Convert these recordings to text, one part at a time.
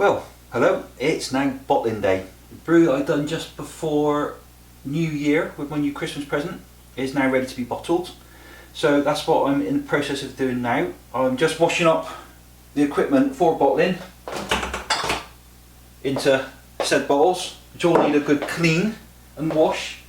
Well, hello, it's now bottling day. The brew I done just before New Year with my new Christmas present is now ready to be bottled. So that's what I'm in the process of doing now. I'm just washing up the equipment for bottling into said bottles, which all need a good clean and wash.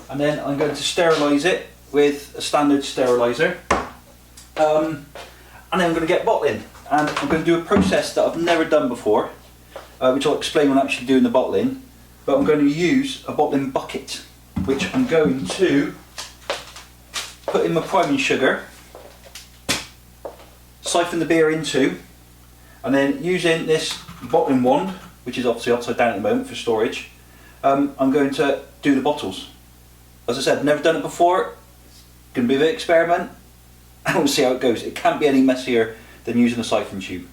And then I'm going to sterilise it with a standard steriliser. And then I'm going to get bottling. And I'm going to do a process that I've never done before, which I'll explain when I'm actually doing the bottling. But I'm going to use a bottling bucket, which I'm going to put in my priming sugar, siphon the beer into, and then using this bottling wand, which is obviously upside down at the moment for storage, I'm going to do the bottles. As I said, never done it before. It's going to be a bit of an experiment, and we'll see how it goes. It can't be any messier than using a siphon tube.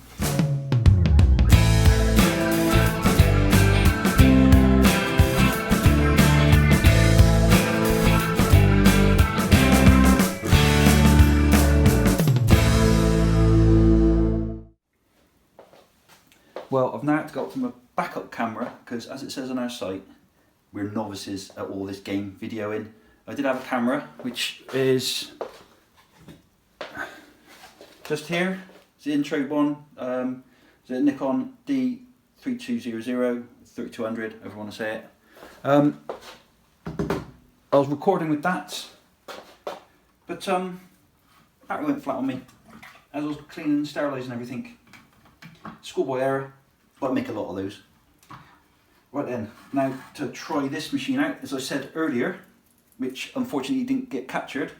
Well, I've now had to go up to my backup camera because, as it says on our site, we're novices at all this game videoing. I did have a camera which is just here. It's the intro one. It's a Nikon D3200, 3200, however you want to say it. I was recording with that, but battery went flat on me as I was cleaning and sterilising everything. Schoolboy error, but I make a lot of those. Right then, now to try this machine out, as I said earlier, which unfortunately didn't get captured.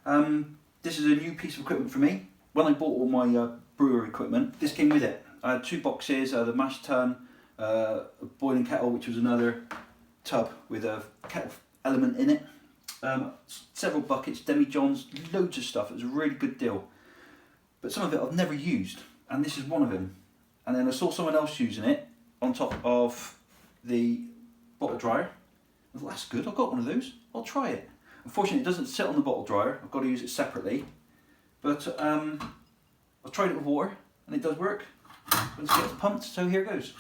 This is a new piece of equipment for me. When I bought all my brewer equipment, this came with it. I had 2 boxes, the mash tun, a boiling kettle, which was another tub with a kettle element in it, several buckets, demi-johns, loads of stuff. It was a really good deal. But some of it I've never used, and this is one of them. And then I saw someone else using it on top of the bottle dryer. I thought, that's good, I've got one of those, I'll try it. Unfortunately, it doesn't sit on the bottle dryer, I've got to use it separately. But I've tried it with water, and it does work. Let's get it pumped, so here goes.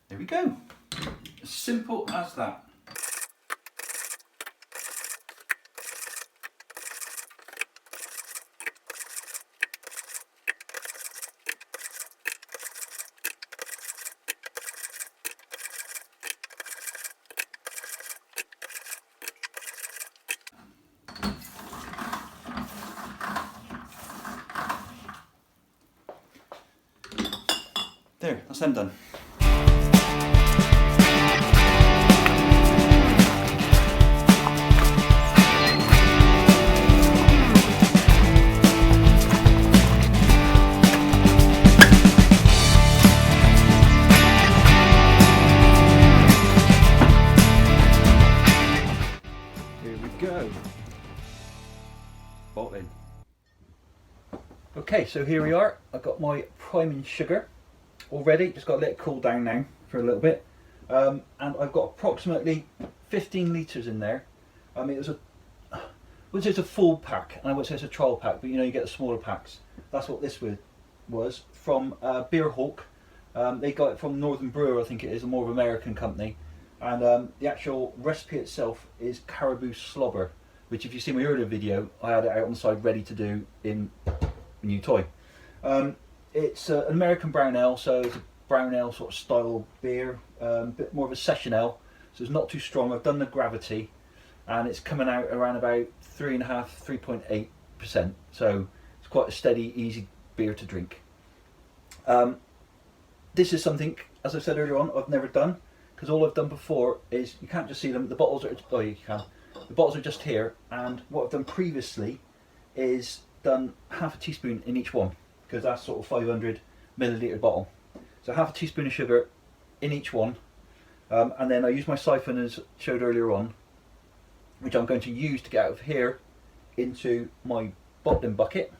There we go. As simple as that. There, that's them done. Here we go. Bottling. Okay, so here we are. I've got my priming sugar already, just got to let it cool down now for a little bit, and I've got approximately 15 litres in there. It was I would say it's a full pack, and I would say it's a trial pack, but you know, you get the smaller packs. That's what this was from Beer Hawk. They got it from Northern Brewer, I think it is, a more of American company, and the actual recipe itself is caribou slobber, which, if you see my earlier video, I had it out on the side ready to do in a new toy. It's an American brown ale, so it's a brown ale sort of style beer, a bit more of a session ale, so it's not too strong. I've done the gravity, and it's coming out around about 3.5, 3.8%, so it's quite a steady, easy beer to drink. This is something, as I said earlier on, I've never done, because all I've done before is, you can't just see them, the bottles are, oh you can, the bottles are just here, and what I've done previously is done half a teaspoon in each one, because that's sort of 500 milliliter bottle. So half a teaspoon of sugar in each one, and then I use my siphon as showed earlier on, which I'm going to use to get out of here into my bottling bucket.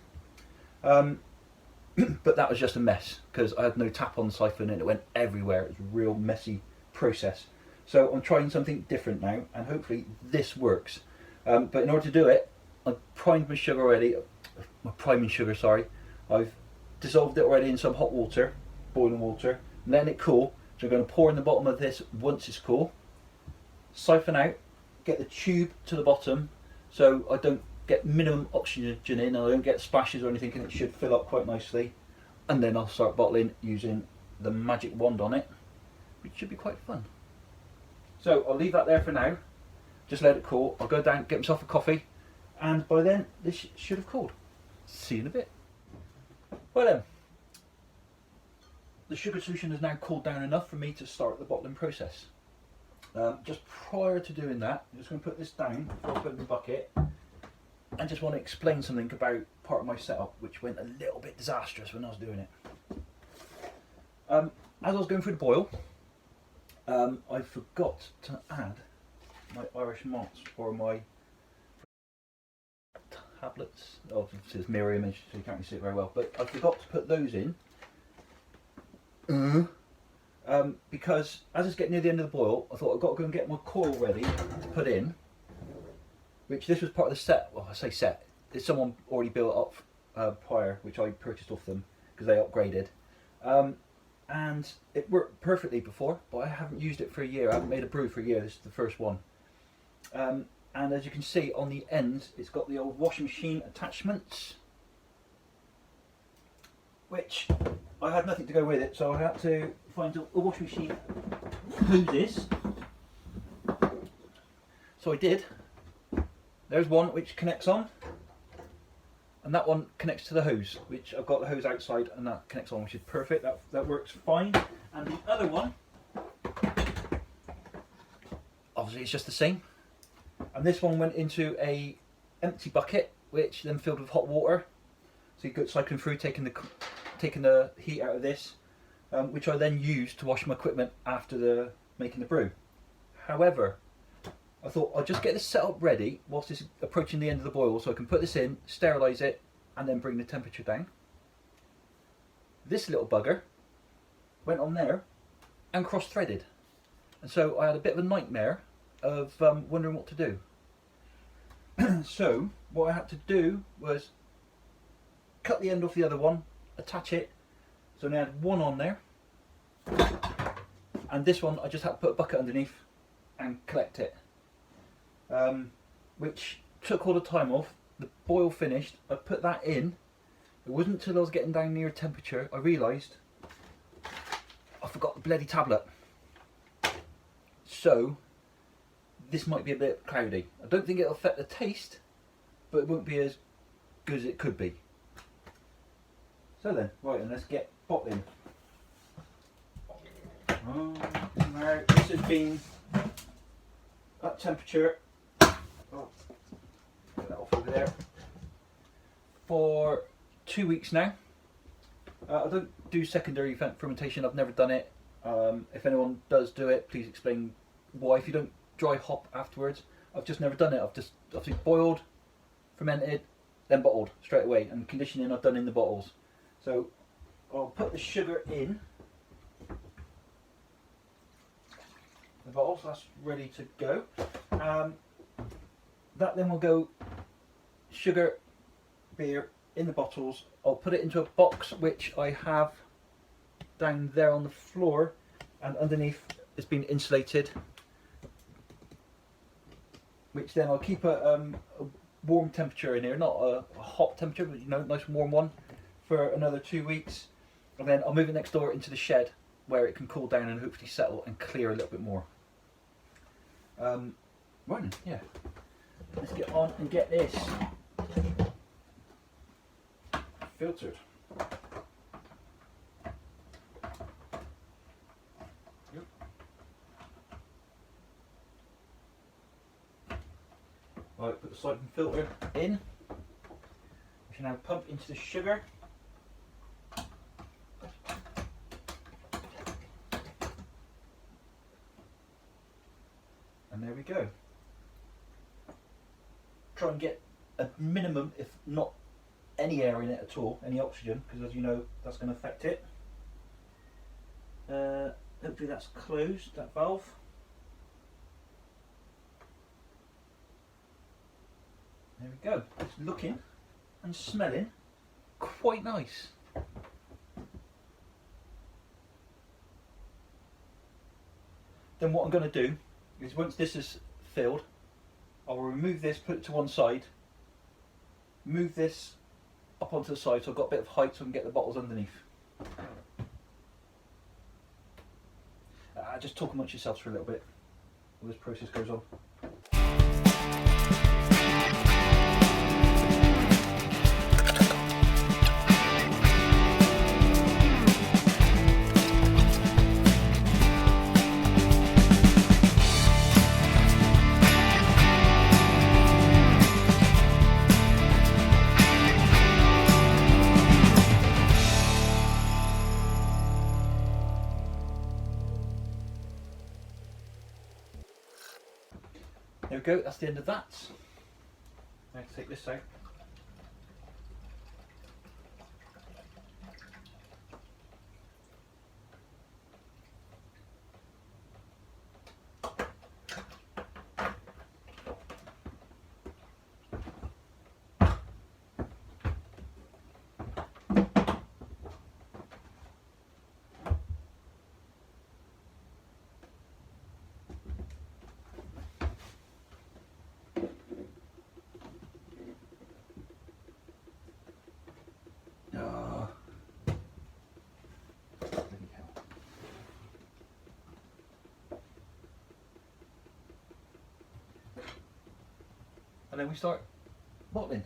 But that was just a mess because I had no tap on the siphon and it went everywhere. It was a real messy process. So I'm trying something different now, and hopefully this works. But in order to do it, I've primed my sugar already. My priming sugar, sorry. I've dissolved it already in some hot water, boiling water, and letting it cool. So I'm going to pour in the bottom of this once it's cool. Siphon out, get the tube to the bottom, so I don't get minimum oxygen in, I don't get splashes or anything, and it should fill up quite nicely. And then I'll start bottling using the magic wand on it, which should be quite fun. So I'll leave that there for now, just let it cool. I'll go down, get myself a coffee, and by then this should have cooled. See you in a bit. Well then, the sugar solution has now cooled down enough for me to start the bottling process. Just prior to doing that, I'm just going to put this down before I put it in the bucket, and just want to explain something about part of my setup which went a little bit disastrous when I was doing it. As I was going through the boil, I forgot to add my Irish malts, or my tablets. Oh, it says mirror image, so you can't really see it very well, but I forgot to put those in. Because as it's getting near the end of the boil, I thought I've got to go and get my coil ready to put in, which this was part of the set. Well, I say set, it's someone already built up prior, which I purchased off them because they upgraded, and it worked perfectly before, but I haven't used it for a year. I haven't made a brew for a year. This is the first one, and as you can see on the ends, it's got the old washing machine attachments, which I had nothing to go with it, so I had to find a washing machine hoses. So I did. There's one which connects on, and that one connects to the hose, which I've got the hose outside, and that connects on, which is perfect. That works fine. And the other one, obviously it's just the same. And this one went into a empty bucket, which then filled with hot water. So you go cycling through, taking the heat out of this, which I then used to wash my equipment after making the brew. However, I thought I'll just get this set up ready whilst it's approaching the end of the boil, so I can put this in, sterilise it, and then bring the temperature down. This little bugger went on there and cross-threaded, and so I had a bit of a nightmare of wondering what to do. So what I had to do was cut the end off the other one, attach it, so now I had one on there, and this one I just had to put a bucket underneath and collect it, which took all the time off. The boil finished, I put that in. It wasn't until I was getting down near temperature I realised I forgot the bloody tablet. So this might be a bit cloudy. I don't think it'll affect the taste, but it won't be as good as it could be. So then, right, and let's get bottling. Now this has been at temperature, get that off over there, for 2 weeks now. I don't do secondary fermentation, I've never done it. If anyone does do it, please explain why. If you don't dry hop afterwards, I've just never done it. I've just obviously boiled, fermented, then bottled straight away, and conditioning I've done in the bottles. So I'll put the sugar in the bottle, so that's ready to go. That then will go sugar, beer in the bottles. I'll put it into a box which I have down there on the floor, and underneath it's been insulated, which then I'll keep a warm temperature in here, not a hot temperature, but you know, nice warm one, for another 2 weeks, and then I'll move it next door into the shed where it can cool down and hopefully settle and clear a little bit more. Right then, yeah, let's get on and get this filtered. Yep. Right, put the siphon filter in. We should now pump into the sugar. And there we go. Try and get a minimum, if not any air in it at all, any oxygen, because as you know, that's going to affect it. Hopefully that's closed, that valve. There we go. It's looking and smelling quite nice. Then what I'm going to do is, once this is filled, I'll remove this, put it to one side, move this up onto the side so I've got a bit of height so I can get the bottles underneath. Just talk amongst yourselves for a little bit while this process goes on. There we go, that's the end of that. Now take this out. And then we start bottling.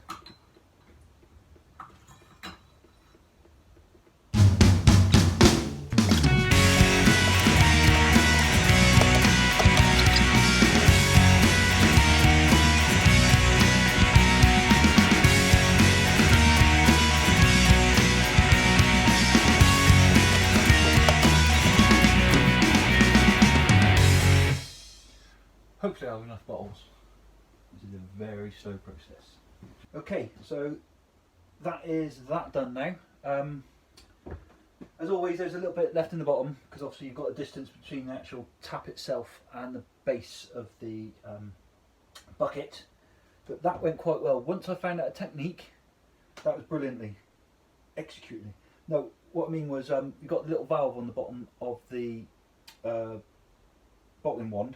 Hopefully I'll have enough bottles. This is a very slow process. Okay, so that is that done now. As always, there's a little bit left in the bottom because obviously you've got a distance between the actual tap itself and the base of the bucket. But that went quite well. Once I found out a technique, that was brilliantly executed. No, what I mean was you got the little valve on the bottom of the bottling wand,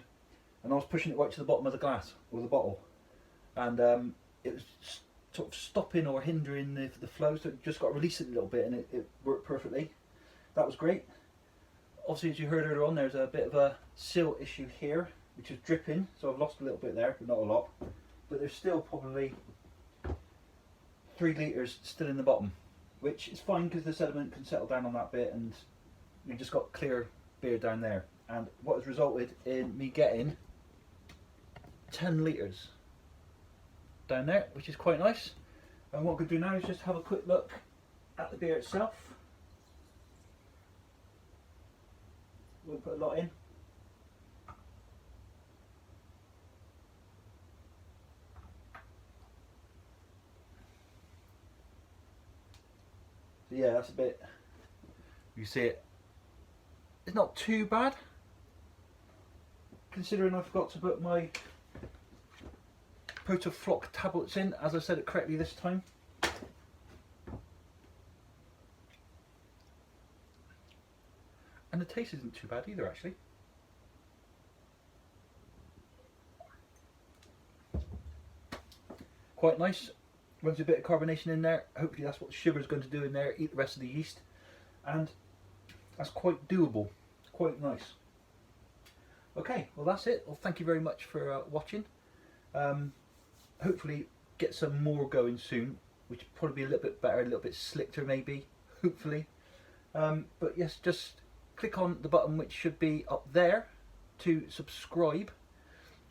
and I was pushing it right to the bottom of the glass or the bottle, and it was sort of stopping or hindering the flow, so it just got to release it a little bit, and it worked perfectly. That was great. Obviously, as you heard earlier on, there's a bit of a seal issue here, which is dripping, so I've lost a little bit there, but not a lot. But there's still probably 3 litres still in the bottom, which is fine because the sediment can settle down on that bit, and you've just got clear beer down there. And what has resulted in me getting 10 litres down there, which is quite nice. And what I'm going to do now is just have a quick look at the beer itself. We'll put a lot in. So yeah, that's a bit, you see it, it's not too bad considering I forgot to put my Protoflock tablets in, as I said it correctly this time. And the taste isn't too bad either, actually. Quite nice. Runs a bit of carbonation in there. Hopefully that's what the sugar is going to do in there, eat the rest of the yeast. And that's quite doable. Quite nice. Okay, well that's it. Well, thank you very much for watching. Hopefully get some more going soon, which will probably be a little bit better, a little bit slicker maybe, hopefully. But yes, just click on the button which should be up there to subscribe.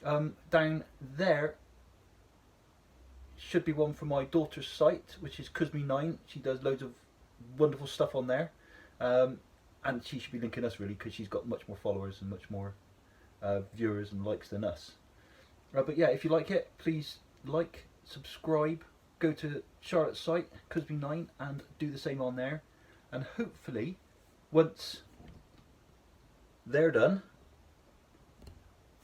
Down there should be one for my daughter's site, which is Coosmie 9. She does loads of wonderful stuff on there, and she should be linking us really because she's got much more followers and much more viewers and likes than us. But yeah, if you like it, please like, subscribe, go to Charlotte's site, Coosmie 9, and do the same on there. And hopefully, once they're done,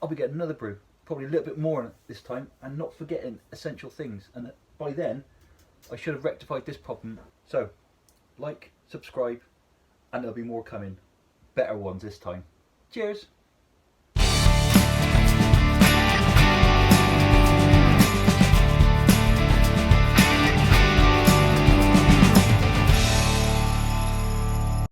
I'll be getting another brew, probably a little bit more this time, and not forgetting essential things. And by then, I should have rectified this problem. So, like, subscribe, and there'll be more coming. Better ones this time. Cheers!